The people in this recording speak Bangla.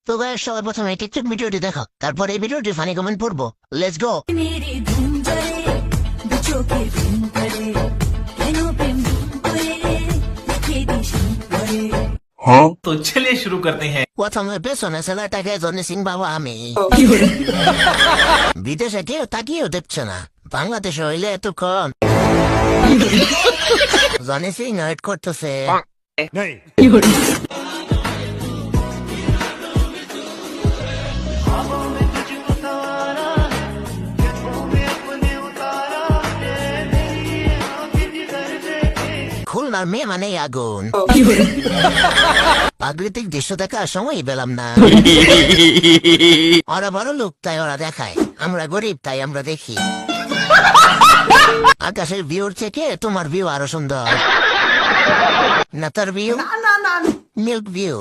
তো গাইস সবাই প্রথমে টিকটক ভিডিওটি দেখো, তারপর এই ভিডিওটি ফানি কমেন্ট পড়বো। Let's go. मेरी धूम जले बच्चों के धूम करे कहनो प्रेम धूम करे लिखे दिशा करे। तो चलिए शुरू करते हैं। প্রথমে পেছনে ছেলেটাকে জনি সিং বাবা আমি। বিদেশে কেউ তাকিয়েও দেখছে না, বাংলাদেশে হইলে এত কম। জনি সিং ওয়েট করতেছে। খুলনার মেয়ে মানে আগুন। প্রাকৃতিক দৃশ্য দেখার সময় পেলাম না। ওরা বড় লোক তাই ওরা দেখায়, আমরা গরিব তাই আমরা দেখি। আকাশের ভিউর থেকে তোমার ভিউ আরো সুন্দর। না তার ভিউ মিল্ক ভিউ।